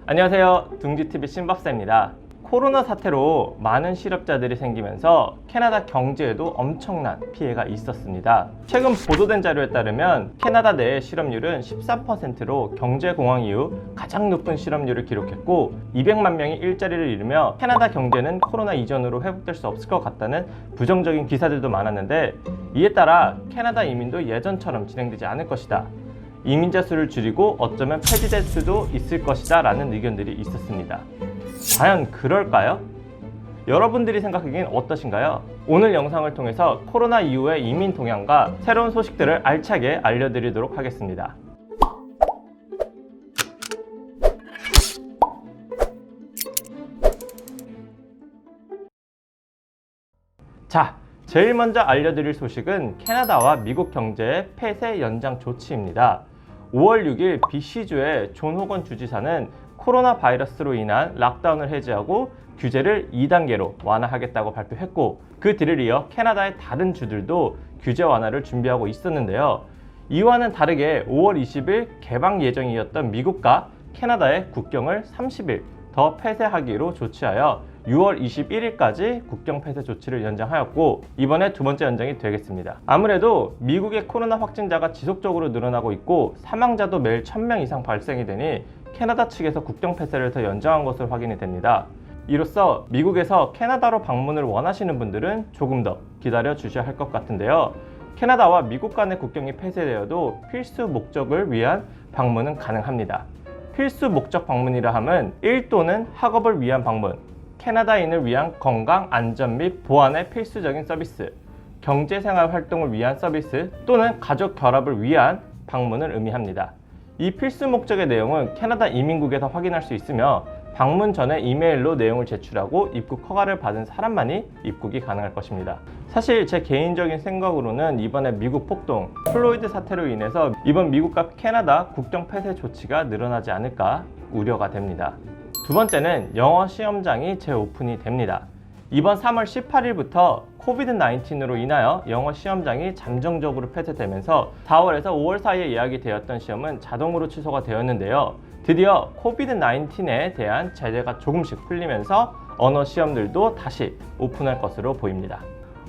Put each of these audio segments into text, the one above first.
안녕하세요. 둥지TV 신박사입니다. 코로나 사태로 많은 실업자들이 생기면서 캐나다 경제에도 엄청난 피해가 있었습니다. 최근 보도된 자료에 따르면 캐나다 내의 실업률은 13%로 경제공황 이후 가장 높은 실업률을 기록했고 200만 명이 일자리를 잃으며 캐나다 경제는 코로나 이전으로 회복될 수 없을 것 같다는 부정적인 기사들도 많았는데, 이에 따라 캐나다 이민도 예전처럼 진행되지 않을 것이다, 이민자 수를 줄이고 어쩌면 폐지될 수도 있을 것이다 라는 의견들이 있었습니다. 과연 그럴까요? 여러분들이 생각하기엔 어떠신가요? 오늘 영상을 통해서 코로나 이후의 이민 동향과 새로운 소식들을 알차게 알려드리도록 하겠습니다. 자, 제일 먼저 알려드릴 소식은 캐나다와 미국 경제의 폐쇄 연장 조치입니다. 5월 6일 BC주의 존 호건 주지사는 코로나 바이러스로 인한 락다운을 해제하고 규제를 2단계로 완화하겠다고 발표했고, 그 뒤를 이어 캐나다의 다른 주들도 규제 완화를 준비하고 있었는데요. 이와는 다르게 5월 20일 개방 예정이었던 미국과 캐나다의 국경을 30일 더 폐쇄하기로 조치하여 6월 21일까지 국경 폐쇄 조치를 연장하였고, 이번에 두 번째 연장이 되겠습니다. 아무래도 미국의 코로나 확진자가 지속적으로 늘어나고 있고 사망자도 매일 1000명 이상 발생이 되니 캐나다 측에서 국경 폐쇄를 더 연장한 것으로 확인이 됩니다. 이로써 미국에서 캐나다로 방문을 원하시는 분들은 조금 더 기다려 주셔야 할 것 같은데요. 캐나다와 미국 간의 국경이 폐쇄되어도 필수 목적을 위한 방문은 가능합니다. 필수 목적 방문이라 함은 일 또는 학업을 위한 방문, 캐나다인을 위한 건강, 안전 및 보안의 필수적인 서비스, 경제생활 활동을 위한 서비스 또는 가족 결합을 위한 방문을 의미합니다. 이 필수 목적의 내용은 캐나다 이민국에서 확인할 수 있으며 방문 전에 이메일로 내용을 제출하고 입국 허가를 받은 사람만이 입국이 가능할 것입니다. 사실 제 개인적인 생각으로는 이번에 미국 폭동, 플로이드 사태로 인해서 이번 미국과 캐나다 국경 폐쇄 조치가 늘어나지 않을까 우려가 됩니다. 두 번째는 영어 시험장이 재오픈이 됩니다. 이번 3월 18일부터 코비드-19로 인하여 영어 시험장이 잠정적으로 폐쇄되면서 4월에서 5월 사이에 예약이 되었던 시험은 자동으로 취소가 되었는데요. 드디어 코비드-19에 대한 제재가 조금씩 풀리면서 언어 시험들도 다시 오픈할 것으로 보입니다.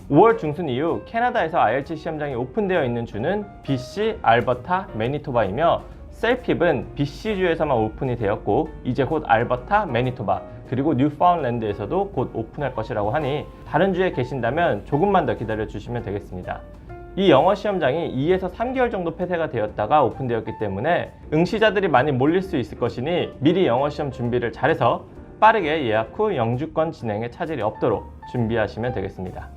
5월 중순 이후 캐나다에서 IELTS 시험장이 오픈되어 있는 주는 BC, 알버타, 매니토바이며 셀핍은 BC주에서만 오픈이 되었고 이제 곧 알버타, 매니토바, 그리고 뉴파운드랜드에서도 곧 오픈할 것이라고 하니 다른 주에 계신다면 조금만 더 기다려 주시면 되겠습니다. 이 영어 시험장이 2에서 3개월 정도 폐쇄가 되었다가 오픈되었기 때문에 응시자들이 많이 몰릴 수 있을 것이니 미리 영어 시험 준비를 잘해서 빠르게 예약 후 영주권 진행에 차질이 없도록 준비하시면 되겠습니다.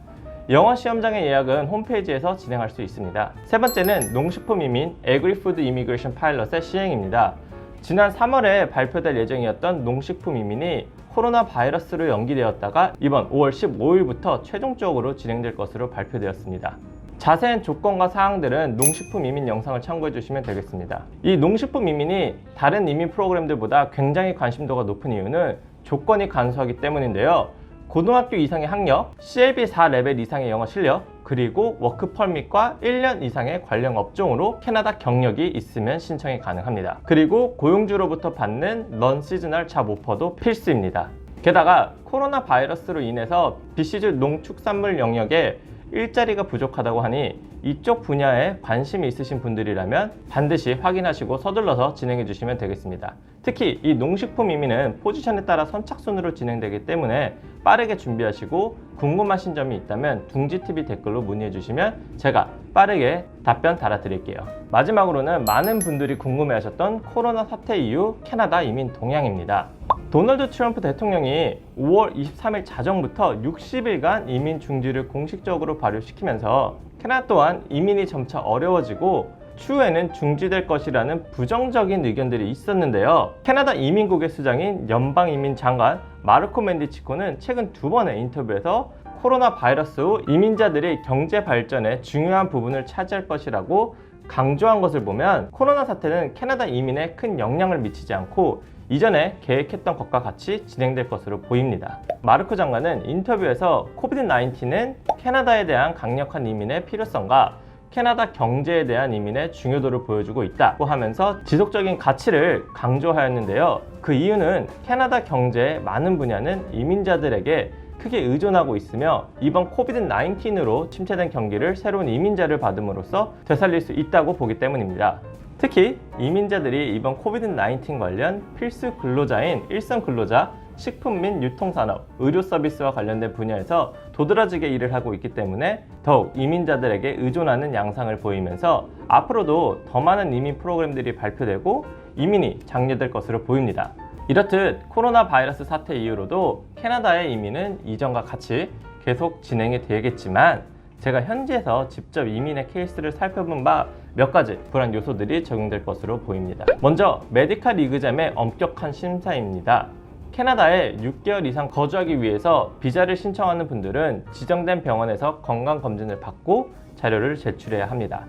영어 시험장의 예약은 홈페이지에서 진행할 수 있습니다. 세 번째는 농식품 이민 Agri-Food Immigration 파일럿의 시행입니다. 지난 3월에 발표될 예정이었던 농식품 이민이 코로나 바이러스로 연기되었다가 이번 5월 15일부터 최종적으로 진행될 것으로 발표되었습니다. 자세한 조건과 사항들은 농식품 이민 영상을 참고해 주시면 되겠습니다. 이 농식품 이민이 다른 이민 프로그램들보다 굉장히 관심도가 높은 이유는 조건이 간소하기 때문인데요. 고등학교 이상의 학력, CLB 4레벨 이상의 영어 실력, 그리고 워크 퍼밋과 1년 이상의 관련 업종으로 캐나다 경력이 있으면 신청이 가능합니다. 그리고 고용주로부터 받는 넌 시즈널 잡 오퍼도 필수입니다. 게다가 코로나 바이러스로 인해서 BC주 농축산물 영역에 일자리가 부족하다고 하니 이쪽 분야에 관심이 있으신 분들이라면 반드시 확인하시고 서둘러서 진행해 주시면 되겠습니다. 특히 이 농식품 이민은 포지션에 따라 선착순으로 진행되기 때문에 빠르게 준비하시고 궁금하신 점이 있다면 둥지TV 댓글로 문의해 주시면 제가 빠르게 답변 달아드릴게요. 마지막으로는 많은 분들이 궁금해하셨던 코로나 사태 이후 캐나다 이민 동향입니다. 도널드 트럼프 대통령이 5월 23일 자정부터 60일간 이민 중지를 공식적으로 발효시키면서 캐나다 또한 이민이 점차 어려워지고 추후에는 중지될 것이라는 부정적인 의견들이 있었는데요. 캐나다 이민국의 수장인 연방이민장관 마르코 멘디치코는 최근 두 번의 인터뷰에서 코로나 바이러스 후 이민자들이 경제 발전에 중요한 부분을 차지할 것이라고 강조한 것을 보면 코로나 사태는 캐나다 이민에 큰 영향을 미치지 않고 이전에 계획했던 것과 같이 진행될 것으로 보입니다. 마르코 장관은 인터뷰에서 코비드-19는 캐나다에 대한 강력한 이민의 필요성과 캐나다 경제에 대한 이민의 중요도를 보여주고 있다고 하면서 지속적인 가치를 강조하였는데요. 그 이유는 캐나다 경제의 많은 분야는 이민자들에게 크게 의존하고 있으며 이번 코비드-19으로 침체된 경기를 새로운 이민자를 받음으로써 되살릴 수 있다고 보기 때문입니다. 특히 이민자들이 이번 코비드-19 관련 필수 근로자인 일선 근로자, 식품 및 유통산업, 의료 서비스와 관련된 분야에서 도드라지게 일을 하고 있기 때문에 더욱 이민자들에게 의존하는 양상을 보이면서 앞으로도 더 많은 이민 프로그램들이 발표되고 이민이 장려될 것으로 보입니다. 이렇듯 코로나 바이러스 사태 이후로도 캐나다의 이민은 이전과 같이 계속 진행이 되겠지만 제가 현지에서 직접 이민의 케이스를 살펴본 바 몇 가지 불안 요소들이 적용될 것으로 보입니다. 먼저 메디칼 리그잼의 엄격한 심사입니다. 캐나다에 6개월 이상 거주하기 위해서 비자를 신청하는 분들은 지정된 병원에서 건강검진을 받고 자료를 제출해야 합니다.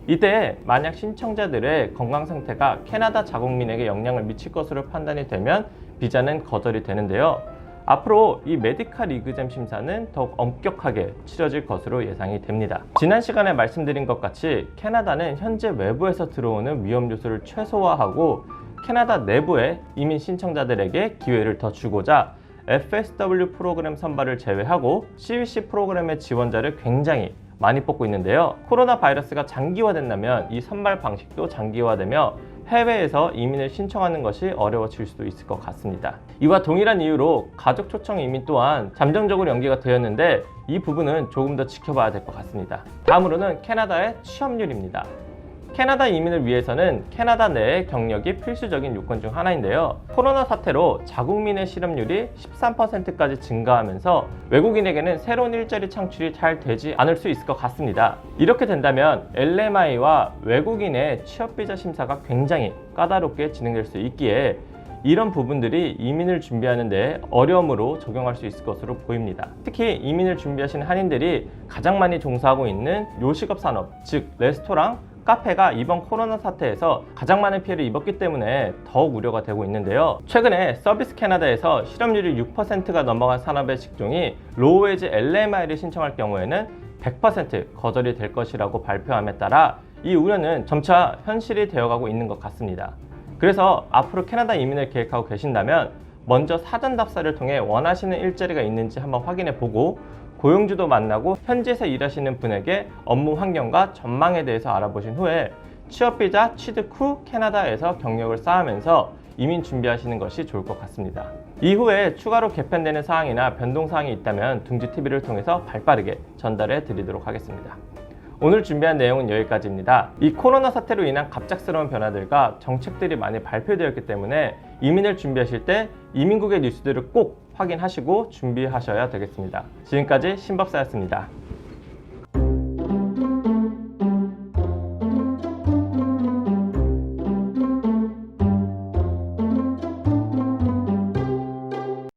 이때 만약 신청자들의 건강 상태가 캐나다 자국민에게 영향을 미칠 것으로 판단이 되면 비자는 거절이 되는데요. 앞으로 이 메디칼 리그잼 심사는 더욱 엄격하게 치러질 것으로 예상이 됩니다. 지난 시간에 말씀드린 것 같이 캐나다는 현재 외부에서 들어오는 위험 요소를 최소화하고 캐나다 내부의 이민 신청자들에게 기회를 더 주고자 FSW 프로그램 선발을 제외하고 CVC 프로그램의 지원자를 굉장히 많이 뽑고 있는데요. 코로나 바이러스가 장기화된다면 이 선발 방식도 장기화되며 해외에서 이민을 신청하는 것이 어려워질 수도 있을 것 같습니다. 이와 동일한 이유로 가족 초청 이민 또한 잠정적으로 연기가 되었는데 이 부분은 조금 더 지켜봐야 될 것 같습니다. 다음으로는 캐나다의 취업률입니다. 캐나다 이민을 위해서는 캐나다 내의 경력이 필수적인 요건 중 하나인데요. 코로나 사태로 자국민의 실업률이 13%까지 증가하면서 외국인에게는 새로운 일자리 창출이 잘 되지 않을 수 있을 것 같습니다. 이렇게 된다면 LMI와 외국인의 취업비자 심사가 굉장히 까다롭게 진행될 수 있기에 이런 부분들이 이민을 준비하는 데 어려움으로 적용할 수 있을 것으로 보입니다. 특히 이민을 준비하시는 한인들이 가장 많이 종사하고 있는 요식업 산업, 즉 레스토랑, 카페가 이번 코로나 사태에서 가장 많은 피해를 입었기 때문에 더욱 우려가 되고 있는데요. 최근에 서비스 캐나다에서 실업률이 6%가 넘어간 산업의 직종이 로우웨이지 LMI를 신청할 경우에는 100% 거절이 될 것이라고 발표함에 따라 이 우려는 점차 현실이 되어가고 있는 것 같습니다. 그래서 앞으로 캐나다 이민을 계획하고 계신다면 먼저 사전 답사를 통해 원하시는 일자리가 있는지 한번 확인해 보고 고용주도 만나고 현지에서 일하시는 분에게 업무 환경과 전망에 대해서 알아보신 후에 취업비자 취득 후 캐나다에서 경력을 쌓으면서 이민 준비하시는 것이 좋을 것 같습니다. 이후에 추가로 개편되는 사항이나 변동사항이 있다면 둥지TV를 통해서 발빠르게 전달해 드리도록 하겠습니다. 오늘 준비한 내용은 여기까지입니다. 이 코로나 사태로 인한 갑작스러운 변화들과 정책들이 많이 발표되었기 때문에 이민을 준비하실 때 이민국의 뉴스들을 꼭 확인하시고 준비하셔야 되겠습니다. 지금까지 신박사였습니다.